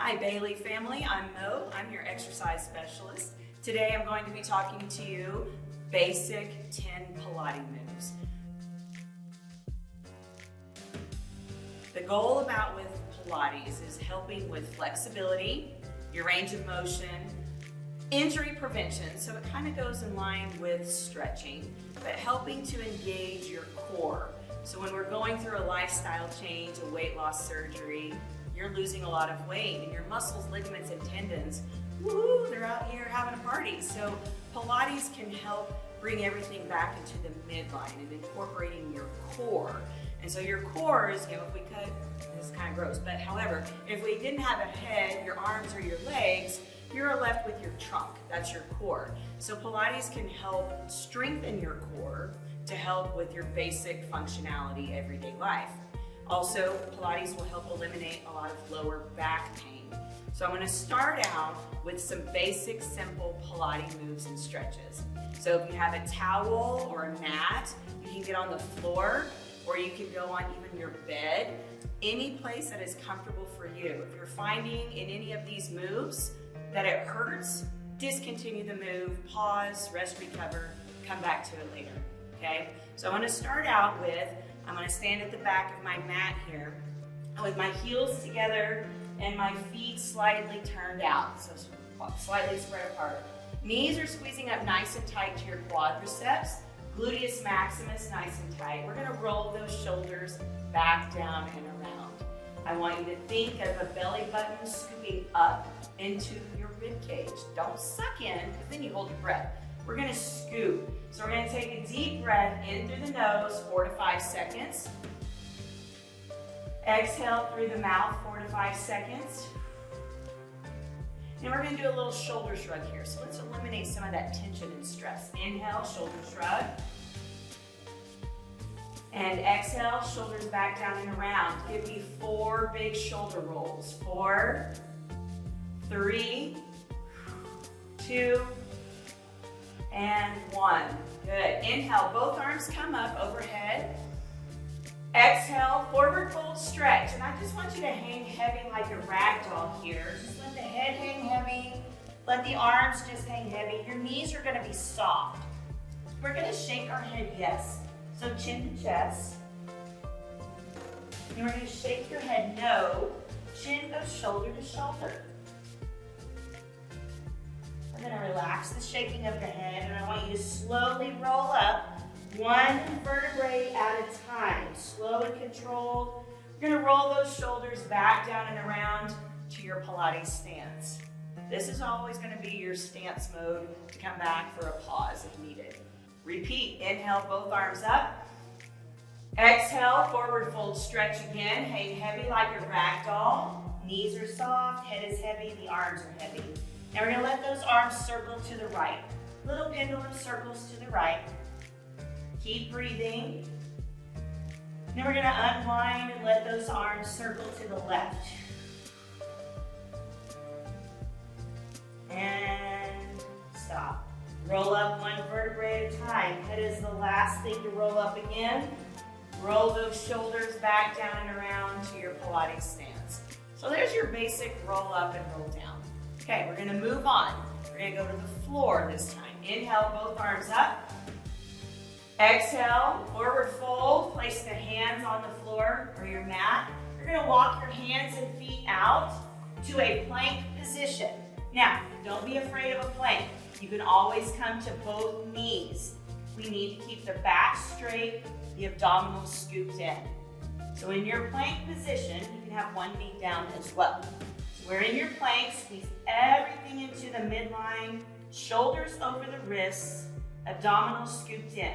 Hi Bailey family, I'm Mo, I'm your exercise specialist. Today I'm going to be talking to you basic 10 Pilates moves. The goal with Pilates is helping with flexibility, your range of motion, injury prevention, so it kind of goes in line with stretching, but helping to engage your core. So when we're going through a lifestyle change, a weight loss surgery, you're losing a lot of weight and your muscles, ligaments, and tendons, woo, they're out here having a party. So Pilates can help bring everything back into the midline and incorporating your core. And so your core is, if we cut, this is kind of gross, but however, if we didn't have a head, your arms or your legs, you're left with your trunk. That's your core. So Pilates can help strengthen your core to help with your basic functionality, everyday life. Also, Pilates will help eliminate a lot of lower back pain. So I'm going to start out with some basic, simple Pilates moves and stretches. So if you have a towel or a mat, you can get on the floor, or you can go on even your bed, any place that is comfortable for you. If you're finding in any of these moves that it hurts, discontinue the move, pause, rest, recover, come back to it later, okay? So I'm going to start out with, I'm going to stand at the back of my mat here with my heels together and my feet slightly turned out, so slightly spread apart. Knees are squeezing up nice and tight to your quadriceps, gluteus maximus nice and tight. We're going to roll those shoulders back, down, and around. I want you to think of a belly button scooping up into your rib cage. Don't suck in, because then you hold your breath. We're going to scoop. So we're going to take a deep breath in through the nose, 4 to 5 seconds. Exhale through the mouth, 4 to 5 seconds. And we're going to do a little shoulder shrug here. So let's eliminate some of that tension and stress. Inhale, shoulder shrug. And exhale, shoulders back, down, and around. Give me 4 big shoulder rolls. 4, 3, 2, and 1. Good. Inhale, both arms come up overhead. Exhale, forward fold stretch. And I just want you to hang heavy like a rag doll here. Just let the head hang heavy. Let the arms just hang heavy. Your knees are going to be soft. We're going to shake our head yes. So chin to chest. And we're going to shake your head no. Chin goes shoulder to shoulder. We're going to relax the shaking of the head, and I want you to slowly roll up one vertebrae at a time. Slow and controlled. You're going to roll those shoulders back, down, and around to your Pilates stance. This is always going to be your stance mode to come back for a pause if needed. Repeat. Inhale, both arms up. Exhale, forward fold stretch again. Hang heavy like a rag doll. Knees are soft, head is heavy, the arms are heavy. Now we're going to let those arms circle to the right. Little pendulum circles to the right. Keep breathing. Then we're going to unwind and let those arms circle to the left. And stop. Roll up one vertebrae at a time. Head is the last thing to roll up again. Roll those shoulders back, down, and around to your Pilates stance. So there's your basic roll up and roll down. Okay, we're going to move on. We're going to go to the floor this time. Inhale, both arms up. Exhale, forward fold. Place the hands on the floor or your mat. You're going to walk your hands and feet out to a plank position. Now, don't be afraid of a plank. You can always come to both knees. We need to keep the back straight, the abdominals scooped in. So in your plank position, you can have one knee down as well. So we're in your plank, squeeze everything into the midline, shoulders over the wrists, abdominals scooped in.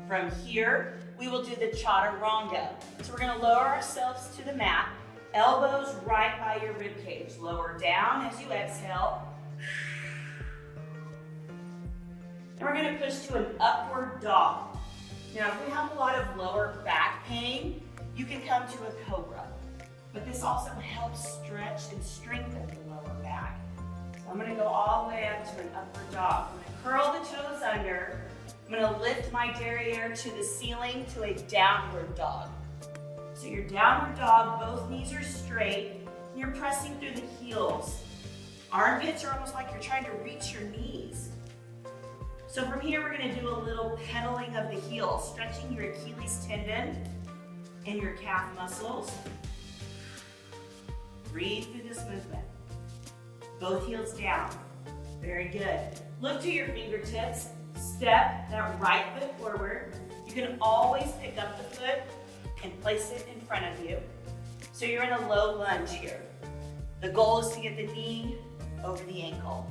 From here, we will do the chaturanga. So we're going to lower ourselves to the mat, elbows right by your rib cage. Lower down as you exhale. And we're going to push to an upward dog. Now, if we have a lot of lower back pain, you can come to a cobra. But this also helps stretch and strengthen the lower back. So I'm going to go all the way up to an upward dog. I'm going to curl the toes under. I'm going to lift my derriere to the ceiling to a downward dog. So your downward dog, both knees are straight. You're pressing through the heels. Armpits are almost like you're trying to reach your knees. So from here, we're gonna do a little pedaling of the heel, stretching your Achilles tendon and your calf muscles. Breathe through this movement. Both heels down. Very good. Look to your fingertips. Step that right foot forward. You can always pick up the foot and place it in front of you. So you're in a low lunge here. The goal is to get the knee over the ankle.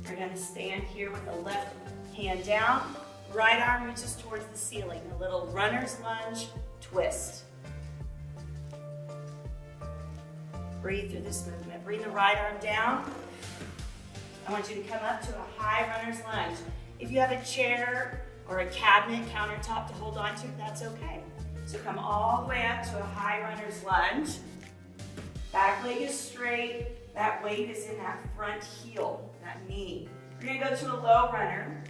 We're gonna stand here with the left hand down, right arm reaches towards the ceiling, a little runner's lunge twist. Breathe through this movement. Bring the right arm down. I want you to come up to a high runner's lunge. If you have a chair or a cabinet countertop to hold on to, that's okay. So come all the way up to a high runner's lunge. Back leg is straight. That weight is in that front heel, that knee. We're gonna go to a low runner.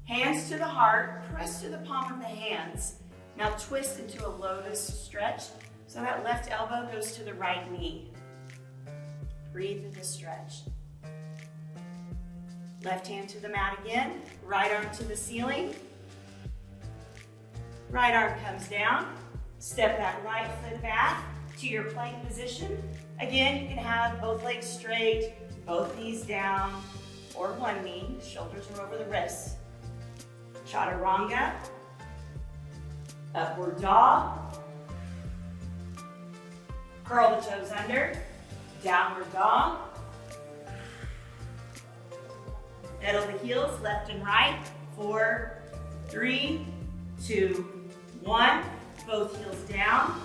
Hands to the heart, press to the palm of the hands. Now twist into a lotus stretch. So that left elbow goes to the right knee. Breathe through this stretch. Left hand to the mat again. Right arm to the ceiling. Right arm comes down. Step that right foot back to your plank position. Again, you can have both legs straight, both knees down, or one knee. Shoulders are over the wrists. Chaturanga. Upward dog. Curl the toes under. Downward dog. Pedal the heels left and right. 4, 3, 2, 1. Both heels down.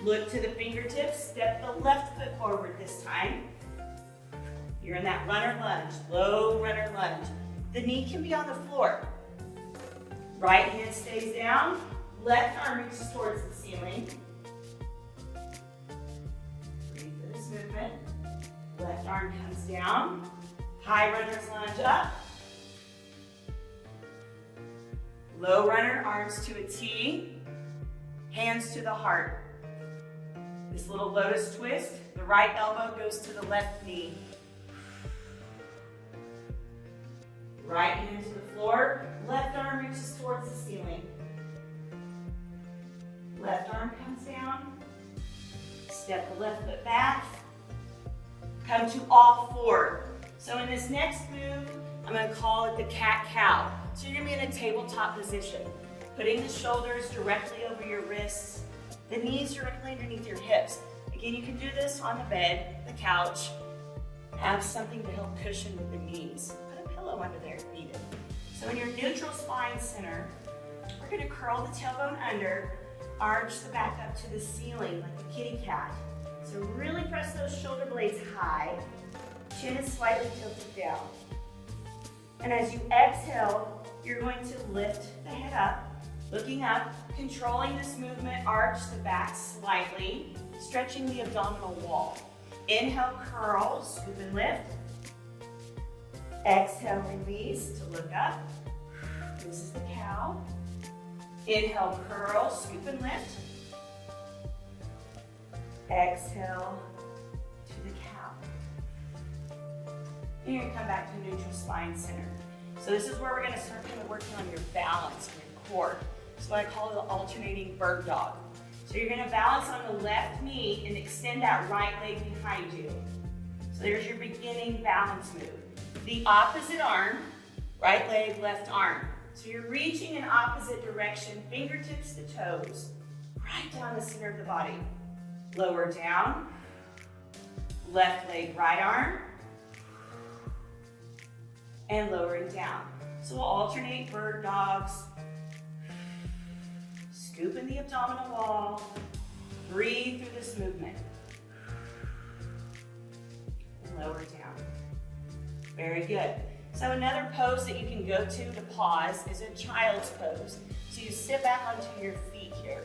Look to the fingertips. Step the left foot forward this time. You're in that runner lunge, low runner lunge. The knee can be on the floor. Right hand stays down. Left arm reaches towards the ceiling. Breathe for this movement. Left arm comes down. High runner's lunge up. Low runner, arms to a T. Hands to the heart. This little lotus twist. The right elbow goes to the left knee. Right hand to the floor. Left arm reaches towards the ceiling. Left arm comes down. Step the left foot back. Come to all four. So in this next move, I'm going to call it the cat-cow. So you're going to be in a tabletop position, putting the shoulders directly over your wrists, the knees directly underneath your hips. Again, you can do this on the bed, the couch. Have something to help cushion with the knees. Put a pillow under there if needed. So in your neutral spine center, we're going to curl the tailbone under, arch the back up to the ceiling like a kitty cat. So really press those shoulder blades high. Chin is slightly tilted down. And as you exhale, you're going to lift the head up, looking up, controlling this movement, arch the back slightly, stretching the abdominal wall. Inhale, curl, scoop and lift. Exhale, release to look up. This is the cow. Inhale, curl, scoop and lift. Exhale to the cow. And you're going to come back to neutral spine center. So this is where we're going to start kind of working on your balance and your core. It's what I call the alternating bird dog. So you're going to balance on the left knee and extend that right leg behind you. So there's your beginning balance move. The opposite arm, right leg, left arm. So you're reaching in opposite direction, fingertips to toes, right down the center of the body. Lower down, left leg, right arm, and lowering down. So we'll alternate bird dogs, scoop in the abdominal wall, breathe through this movement, and lower down. Very good. So another pose that you can go to pause is a child's pose. So you sit back onto your feet here.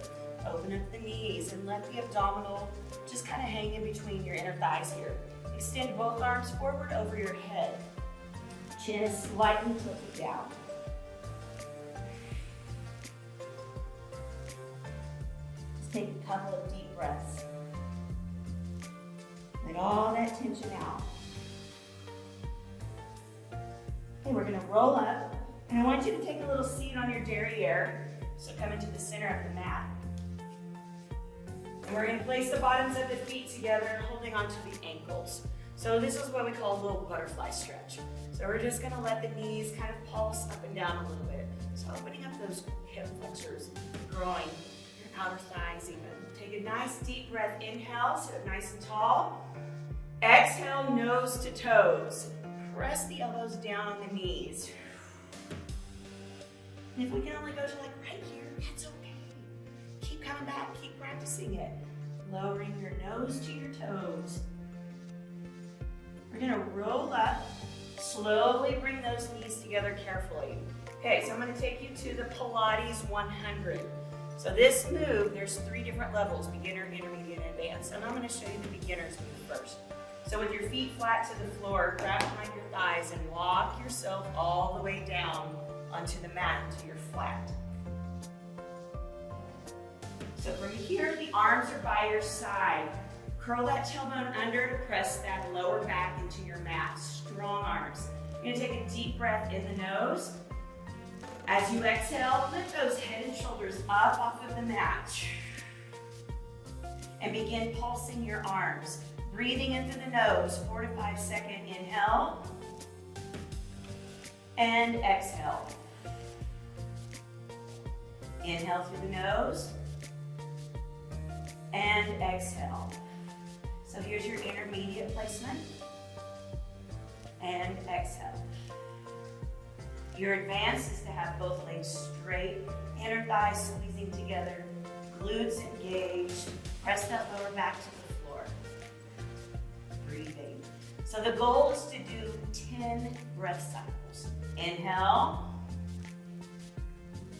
Open up the knees and let the abdominal just kind of hang in between your inner thighs here. Extend both arms forward over your head. Chin is slightly tilted down. Just take a couple of deep breaths. Get all that tension out. Okay, we're gonna roll up, and I want you to take a little seat on your derriere. So come into the center of the mat. And we're gonna place the bottoms of the feet together, holding onto the ankles. So this is what we call a little butterfly stretch. So we're just gonna let the knees kind of pulse up and down a little bit. So opening up those hip flexors, growing your outer thighs even. Take a nice deep breath, inhale, sit up nice and tall. Exhale, nose to toes. Press the elbows down on the knees. And if we can only go to like right here, that's okay. Keep coming back, keep practicing it. Lowering your nose to your toes. We're gonna roll up, slowly bring those knees together carefully. Okay, so I'm gonna take you to the Pilates 100. So this move, there's 3 different levels, beginner, intermediate, and advanced. And I'm gonna show you the beginner's move first. So with your feet flat to the floor, grab behind your thighs and walk yourself all the way down onto the mat until you're flat. So from here, the arms are by your side. Curl that tailbone under to press that lower back into your mat. Strong arms. You're gonna take a deep breath in the nose. As you exhale, lift those head and shoulders up off of the mat. And begin pulsing your arms. Breathing in through the nose, 4 to 5 second inhale. And exhale. Inhale through the nose. And exhale. So here's your intermediate placement. And exhale. Your advanced is to have both legs straight, inner thighs squeezing together, glutes engaged. Press that lower back to the floor. Breathing. So the goal is to do 10 breath cycles. Inhale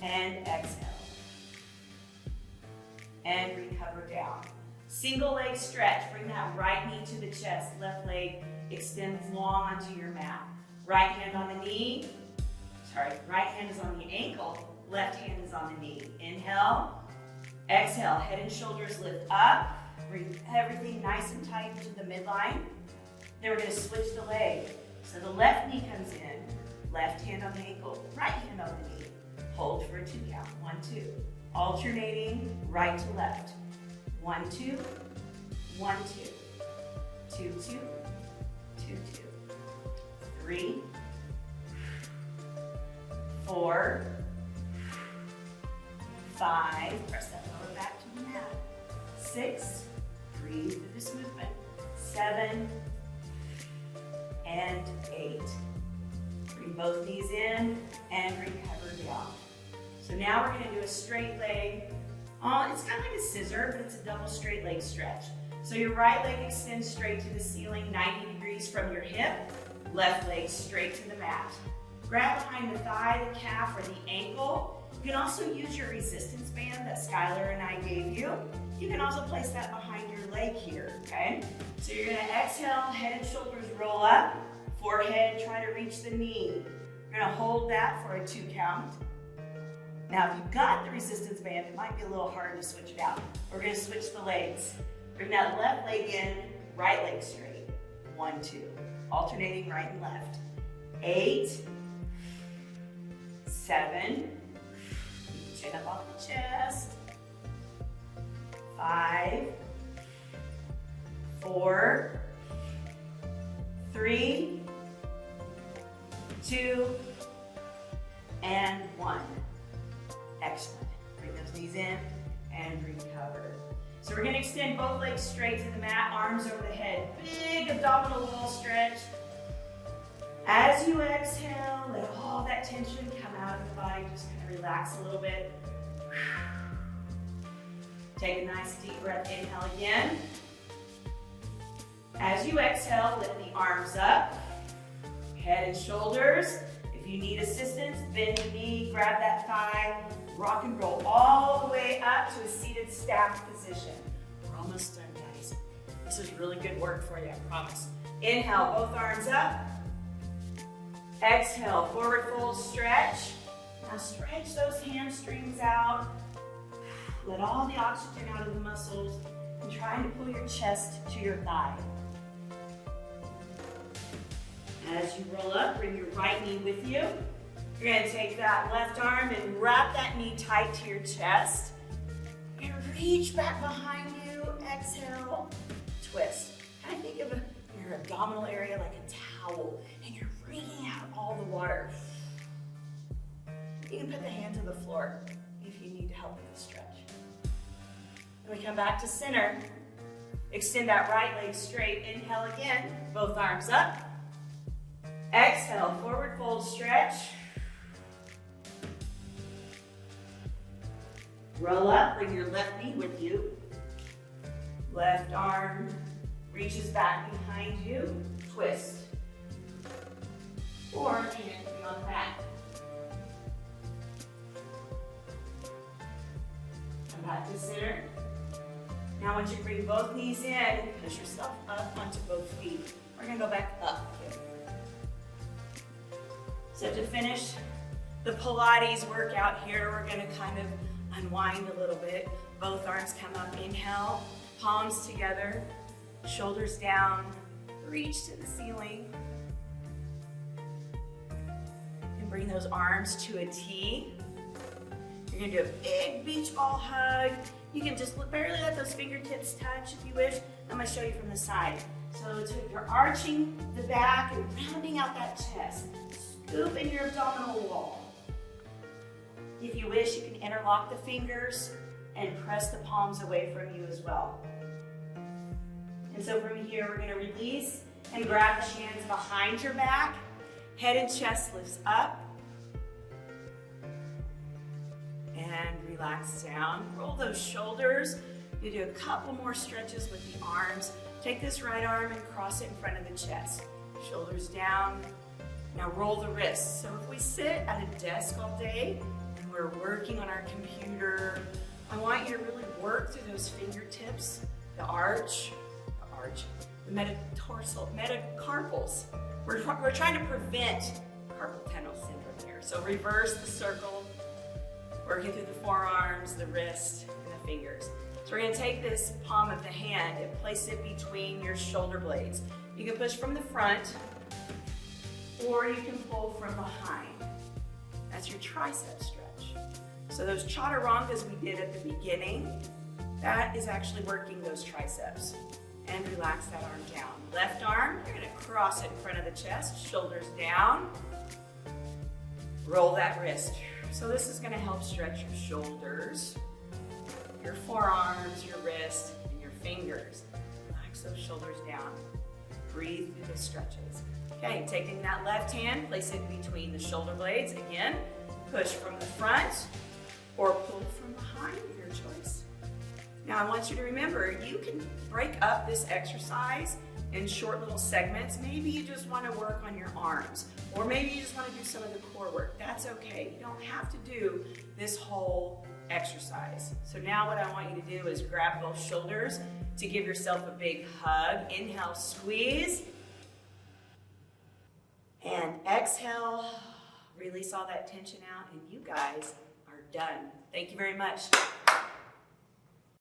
and exhale. And recover down. Single leg stretch. Bring that right knee to the chest. Left leg extends long onto your mat. Right hand on the knee. Right hand is on the ankle. Left hand is on the knee. Inhale. Exhale. Head and shoulders lift up. Bring everything nice and tight into the midline. Then we're going to switch the leg. So the left knee comes in. Left hand on the ankle. Right hand on the knee. Hold for a 2 count. 1, 2. Alternating right to left. 1, 2, 1, 2, 2, 2, 2, 2, 3, 4, 5, press that lower back to the mat. 6, breathe through this movement. 7, and 8. Bring both knees in and recover down. So now we're going to do a straight leg. It's kind of like a scissor, but it's a double straight leg stretch. So your right leg extends straight to the ceiling, 90 degrees from your hip. Left leg straight to the mat. Grab behind the thigh, the calf, or the ankle. You can also use your resistance band that Skylar and I gave you. You can also place that behind your leg here, okay? So you're gonna exhale, head and shoulders roll up. Forehead, try to reach the knee. You're gonna hold that for a 2 count. Now, if you've got the resistance band, it might be a little hard to switch it out. We're gonna switch the legs. Bring that left leg in, right leg straight. 1, 2. Alternating right and left. 8, 7, chin up off the chest. 5, 4, 3, 2, and 1. Excellent. Bring those knees in and recover. So we're going to extend both legs straight to the mat, arms over the head. Big abdominal wall stretch. As you exhale, let all that tension come out of the body. Just kind of relax a little bit. Take a nice deep breath. Inhale again. As you exhale, lift the arms up. Head and shoulders. If you need assistance, bend the knee, grab that thigh, rock and roll all the way up to a seated staff position. We're almost done, guys. This is really good work for you, I promise. Inhale, both arms up. Exhale, forward fold stretch. Now stretch those hamstrings out. Let all the oxygen out of the muscles and try to pull your chest to your thigh. As you roll up, bring your right knee with you. You're gonna take that left arm and wrap that knee tight to your chest. You're gonna reach back behind you, exhale, twist. Kind of think of your abdominal area like a towel, and you're wringing out all the water. You can put the hands on the floor if you need to help with the stretch. Then we come back to center. Extend that right leg straight. Inhale again, both arms up. Exhale, forward fold stretch. Roll up, bring your left knee with you. Left arm reaches back behind you, twist. Or hand can be on the back. Come back to center. Now once you bring both knees in, push yourself up onto both feet. We're gonna go back up here. So to finish the Pilates workout here, we're gonna kind of unwind a little bit. Both arms come up, inhale, palms together, shoulders down, reach to the ceiling. And bring those arms to a T. You're gonna do a big beach ball hug. You can just barely let those fingertips touch if you wish. I'm gonna show you from the side. So you're arching the back and rounding out that chest. Scoop in your abdominal wall. If you wish, you can interlock the fingers and press the palms away from you as well. And so from here, we're gonna release and grab the hands behind your back. Head and chest lifts up. And relax down. Roll those shoulders. You do a couple more stretches with the arms. Take this right arm and cross it in front of the chest. Shoulders down. Now roll the wrists. So if we sit at a desk all day and we're working on our computer, I want you to really work through those fingertips, the metacarpals. We're trying to prevent carpal tunnel syndrome here. So reverse the circle, working through the forearms, the wrist, and the fingers. So we're gonna take this palm of the hand and place it between your shoulder blades. You can push from the front, or you can pull from behind. That's your tricep stretch. So those chaturangas we did at the beginning, that is actually working those triceps. And relax that arm down. Left arm, you're gonna cross it in front of the chest, shoulders down. Roll that wrist. So this is gonna help stretch your shoulders, your forearms, your wrist, and your fingers. Relax those shoulders down. Breathe through the stretches. Okay, taking that left hand, place it between the shoulder blades. Again, push from the front or pull from behind, your choice. Now I want you to remember, you can break up this exercise in short little segments. Maybe you just want to work on your arms, or maybe you just want to do some of the core work. That's okay. You don't have to do this whole exercise. So now what I want you to do is grab both shoulders to give yourself a big hug. Inhale, squeeze. And exhale, release all that tension out, and you guys are done. Thank you very much.